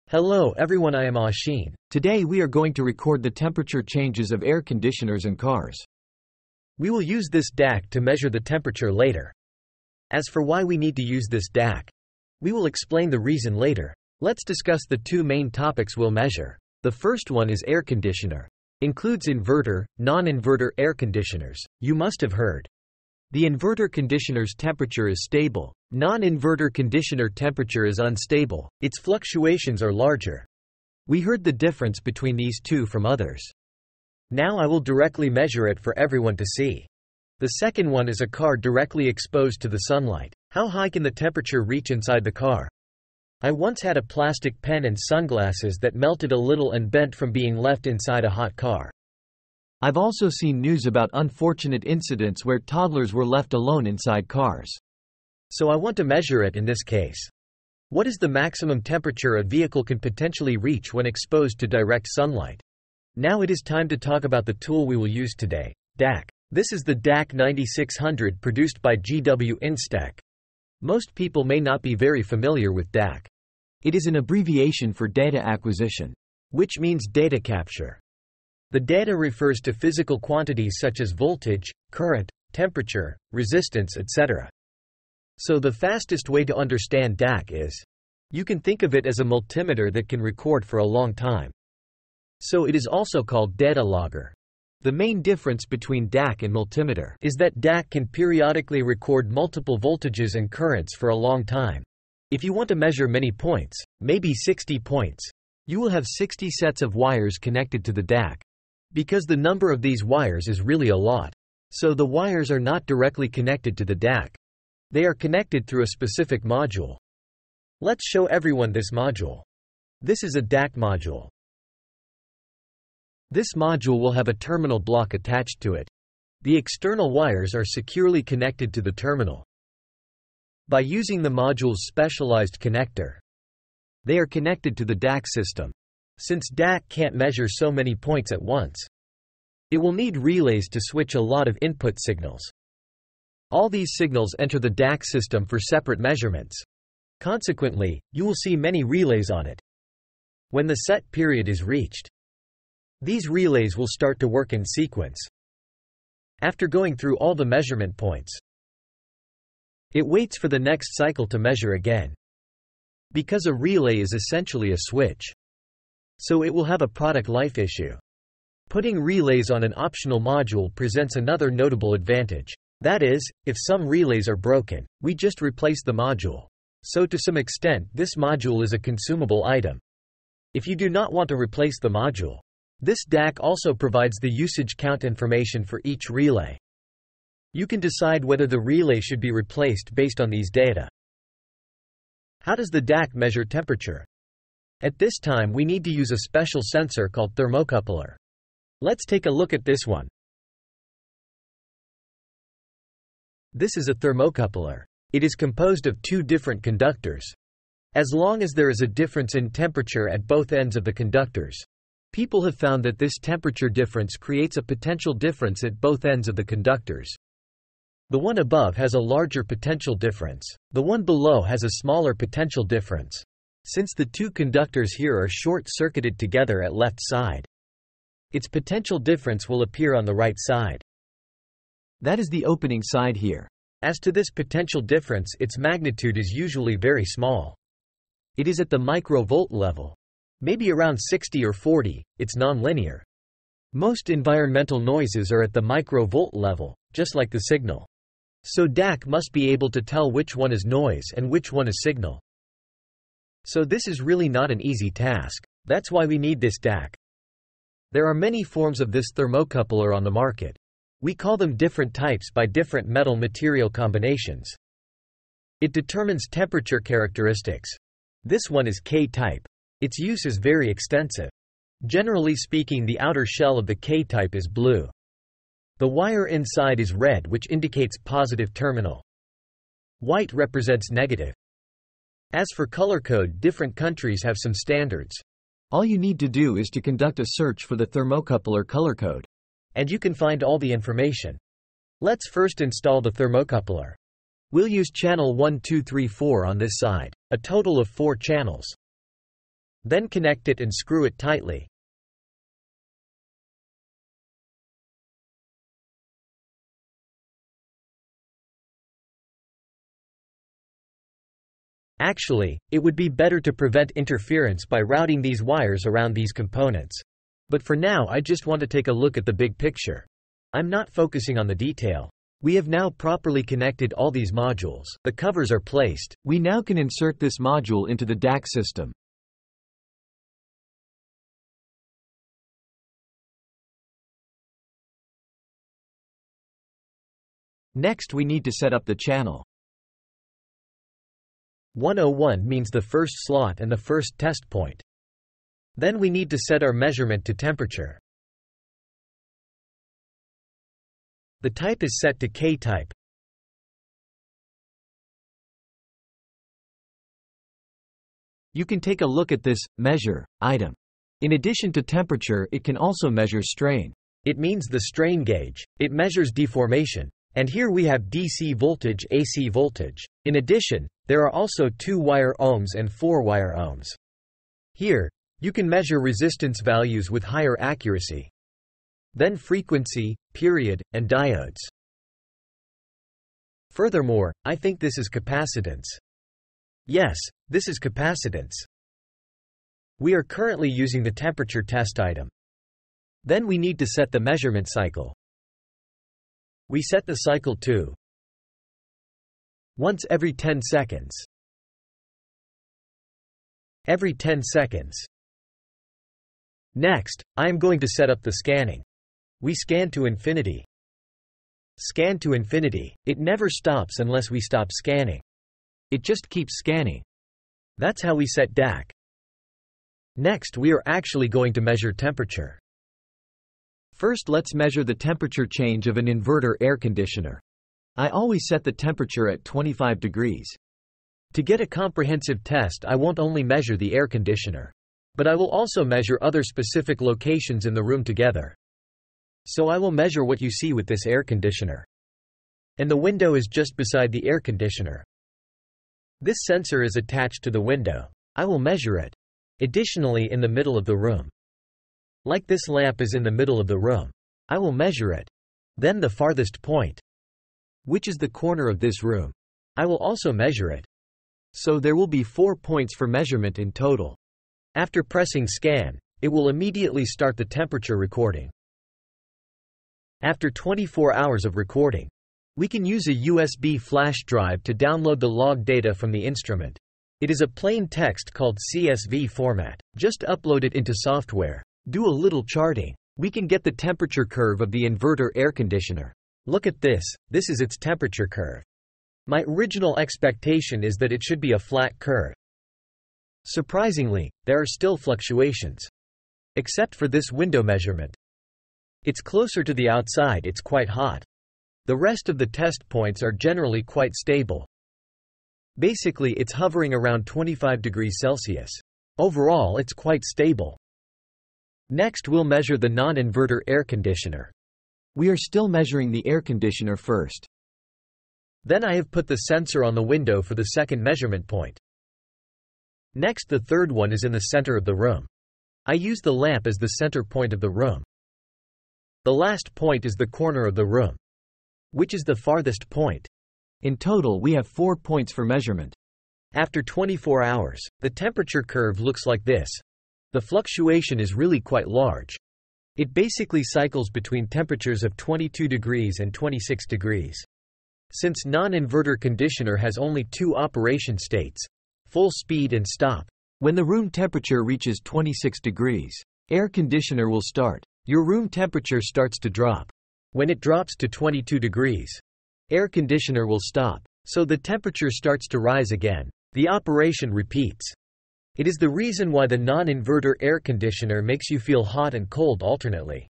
Hello everyone, I am Ashin. Today we are going to record the temperature changes of air conditioners in cars. We will use this DAC to measure the temperature later. As for why we need to use this DAC, we will explain the reason later. Let's discuss the two main topics we'll measure. The first one is air conditioner. Includes inverter, non-inverter air conditioners. You must have heard. The inverter conditioner's temperature is stable. Non-inverter conditioner temperature is unstable. Its fluctuations are larger. We heard the difference between these two from others. Now I will directly measure it for everyone to see. The second one is a car directly exposed to the sunlight. How high can the temperature reach inside the car? I once had a plastic pen and sunglasses that melted a little and bent from being left inside a hot car. I've also seen news about unfortunate incidents where toddlers were left alone inside cars. So I want to measure it in this case. What is the maximum temperature a vehicle can potentially reach when exposed to direct sunlight? Now it is time to talk about the tool we will use today, DAC. This is the DAC 9600 produced by GW Instek. Most people may not be very familiar with DAC. It is an abbreviation for data acquisition, which means data capture. The data refers to physical quantities such as voltage, current, temperature, resistance, etc. So the fastest way to understand DAC is, you can think of it as a multimeter that can record for a long time. So it is also called data logger. The main difference between DAC and multimeter is that DAC can periodically record multiple voltages and currents for a long time. If you want to measure many points, maybe 60 points, you will have 60 sets of wires connected to the DAC. Because the number of these wires is really a lot. So the wires are not directly connected to the DAC. They are connected through a specific module. Let's show everyone this module. This is a DAC module. This module will have a terminal block attached to it. The external wires are securely connected to the terminal. By using the module's specialized connector, they are connected to the DAC system. Since DAC can't measure so many points at once, it will need relays to switch a lot of input signals. All these signals enter the DAC system for separate measurements. Consequently, you will see many relays on it. When the set period is reached, these relays will start to work in sequence. After going through all the measurement points, it waits for the next cycle to measure again. Because a relay is essentially a switch, so it will have a product life issue. Putting relays on an optional module presents another notable advantage. That is, if some relays are broken, we just replace the module. So to some extent, this module is a consumable item. If you do not want to replace the module, this DAC also provides the usage count information for each relay. You can decide whether the relay should be replaced based on these data. How does the DAC measure temperature? At this time we need to use a special sensor called thermocoupler. Let's take a look at this one. This is a thermocoupler. It is composed of two different conductors. As long as there is a difference in temperature at both ends of the conductors, people have found that this temperature difference creates a potential difference at both ends of the conductors. The one above has a larger potential difference. The one below has a smaller potential difference. Since the two conductors here are short-circuited together at left side, its potential difference will appear on the right side. That is the opening side here. As to this potential difference, its magnitude is usually very small. It is at the microvolt level. Maybe around 60 or 40, it's nonlinear. Most environmental noises are at the microvolt level, just like the signal. So DAC must be able to tell which one is noise and which one is signal. So this is really not an easy task. That's why we need this DAC. There are many forms of this thermocoupler on the market. We call them different types by different metal material combinations. It determines temperature characteristics. This one is K-type. Its use is very extensive. Generally speaking, the outer shell of the K-type is blue. The wire inside is red, which indicates positive terminal. White represents negative. As for color code, different countries have some standards. All you need to do is to conduct a search for the thermocoupler color code, and you can find all the information. Let's first install the thermocoupler. We'll use channel 1, 2, 3, 4 on this side, a total of 4 channels. Then connect it and screw it tightly. Actually, it would be better to prevent interference by routing these wires around these components. But for now I just want to take a look at the big picture. I'm not focusing on the detail. We have now properly connected all these modules. The covers are placed. We now can insert this module into the DAC system. Next we need to set up the channel. 101 means the first slot and the first test point. Then we need to set our measurement to temperature. The type is set to K-type. You can take a look at this measure item. In addition to temperature, it can also measure strain. It means the strain gauge. It measures deformation. And here we have DC voltage, AC voltage. In addition, there are also 2-wire ohms and 4-wire ohms. Here, you can measure resistance values with higher accuracy. Then frequency, period, and diodes. Furthermore, I think this is capacitance. Yes, this is capacitance. We are currently using the temperature test item. Then we need to set the measurement cycle. We set the cycle to once every 10 seconds. Every 10 seconds. Next, I am going to set up the scanning. We scan to infinity. Scan to infinity. It never stops unless we stop scanning. It just keeps scanning. That's how we set DAC. Next we are actually going to measure temperature. First let's measure the temperature change of an inverter air conditioner. I always set the temperature at 25 degrees. To get a comprehensive test I won't only measure the air conditioner, but I will also measure other specific locations in the room together. So I will measure what you see with this air conditioner. And the window is just beside the air conditioner. This sensor is attached to the window. I will measure it. Additionally, in the middle of the room. Like this lamp is in the middle of the room. I will measure it. Then the farthest point, which is the corner of this room. I will also measure it. So there will be 4 points for measurement in total. After pressing scan, it will immediately start the temperature recording. After 24 hours of recording, we can use a USB flash drive to download the log data from the instrument. It is a plain text called CSV format. Just upload it into software. Do a little charting. We can get the temperature curve of the inverter air conditioner. Look at this. This is its temperature curve. My original expectation is that it should be a flat curve. Surprisingly, there are still fluctuations. Except for this window measurement. It's closer to the outside, it's quite hot. The rest of the test points are generally quite stable. Basically, it's hovering around 25 degrees Celsius. Overall, it's quite stable. Next, we'll measure the non-inverter air conditioner. We are still measuring the air conditioner first. Then I have put the sensor on the window for the second measurement point. Next, the third one is in the center of the room. I use the lamp as the center point of the room. The last point is the corner of the room, which is the farthest point. In total, we have 4 points for measurement. After 24 hours, the temperature curve looks like this. The fluctuation is really quite large. It basically cycles between temperatures of 22 degrees and 26 degrees. Since non-inverter conditioner has only 2 operation states, full speed and stop. When the room temperature reaches 26 degrees, air conditioner will start. Your room temperature starts to drop. When it drops to 22 degrees, air conditioner will stop. So the temperature starts to rise again. The operation repeats. It is the reason why the non-inverter air conditioner makes you feel hot and cold alternately.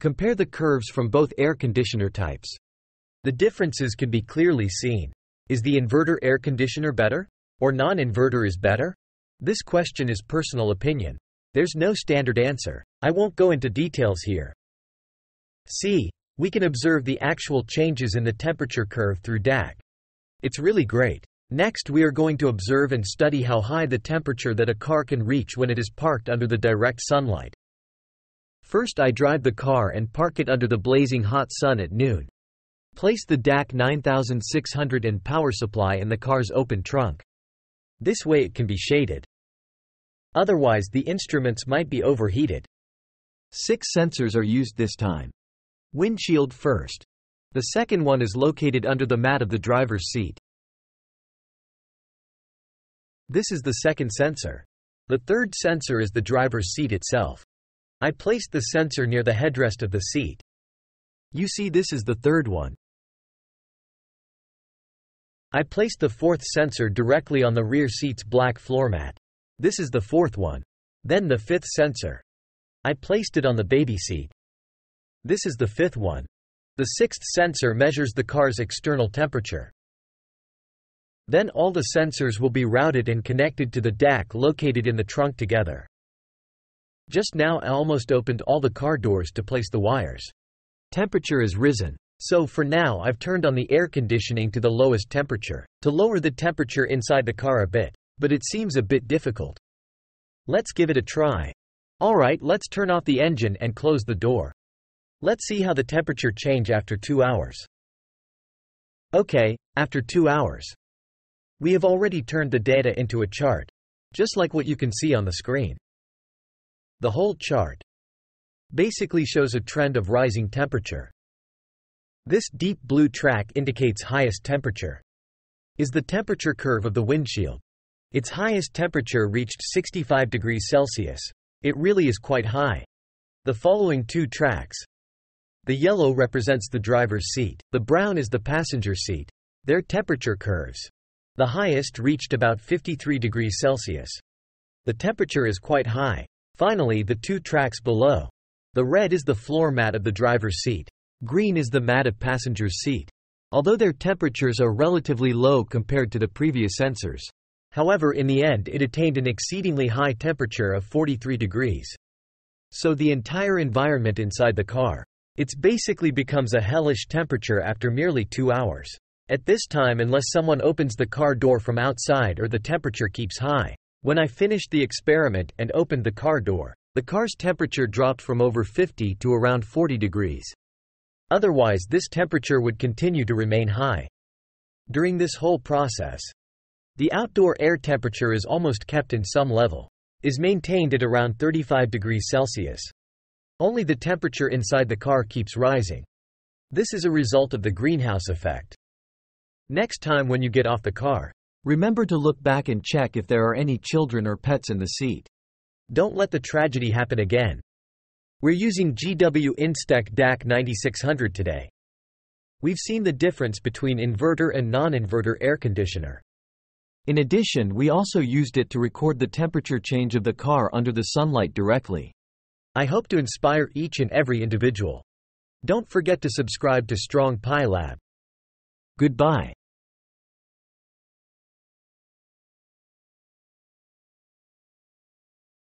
Compare the curves from both air conditioner types. The differences can be clearly seen. Is the inverter air conditioner better? Or non-inverter is better? This question is personal opinion. There's no standard answer. I won't go into details here. See, we can observe the actual changes in the temperature curve through DAC. It's really great. Next, we are going to observe and study how high the temperature that a car can reach when it is parked under the direct sunlight. First, I drive the car and park it under the blazing hot sun at noon. Place the DAC 9600 power supply in the car's open trunk. This way it can be shaded. Otherwise, the instruments might be overheated. 6 sensors are used this time. Windshield first. The second one is located under the mat of the driver's seat. This is the second sensor. The third sensor is the driver's seat itself. I placed the sensor near the headrest of the seat. You see, this is the third one. I placed the fourth sensor directly on the rear seat's black floor mat. This is the fourth one. Then the fifth sensor. I placed it on the baby seat. This is the fifth one. The sixth sensor measures the car's external temperature. Then all the sensors will be routed and connected to the DAC located in the trunk together. Just now I almost opened all the car doors to place the wires. Temperature is risen. So for now I've turned on the air conditioning to the lowest temperature, to lower the temperature inside the car a bit, but it seems a bit difficult. Let's give it a try. Alright, let's turn off the engine and close the door. Let's see how the temperature change after 2 hours. Okay, after 2 hours. We have already turned the data into a chart, just like what you can see on the screen. The whole chart basically shows a trend of rising temperature. This deep blue track indicates highest temperature. Is the temperature curve of the windshield. Its highest temperature reached 65 degrees Celsius. It really is quite high. The following 2 tracks. The yellow represents the driver's seat. The brown is the passenger seat. Their temperature curves. The highest reached about 53 degrees Celsius. The temperature is quite high. Finally, the 2 tracks below. The red is the floor mat of the driver's seat. Green is the mat of passenger's seat. Although their temperatures are relatively low compared to the previous sensors. However, in the end it attained an exceedingly high temperature of 43 degrees. So the entire environment inside the car. It basically becomes a hellish temperature after merely 2 hours. At this time, unless someone opens the car door from outside or the temperature keeps high. When I finished the experiment and opened the car door, the car's temperature dropped from over 50 to around 40 degrees. Otherwise, this temperature would continue to remain high. During this whole process, the outdoor air temperature is almost kept in some level, is maintained at around 35 degrees Celsius. Only the temperature inside the car keeps rising. This is a result of the greenhouse effect. Next time when you get off the car, remember to look back and check if there are any children or pets in the seat. Don't let the tragedy happen again. We're using GW Instec DAC 9600 today. We've seen the difference between inverter and non-inverter air conditioner. In addition, we also used it to record the temperature change of the car under the sunlight directly. I hope to inspire each and every individual. Don't forget to subscribe to Strong Pi Lab. Goodbye.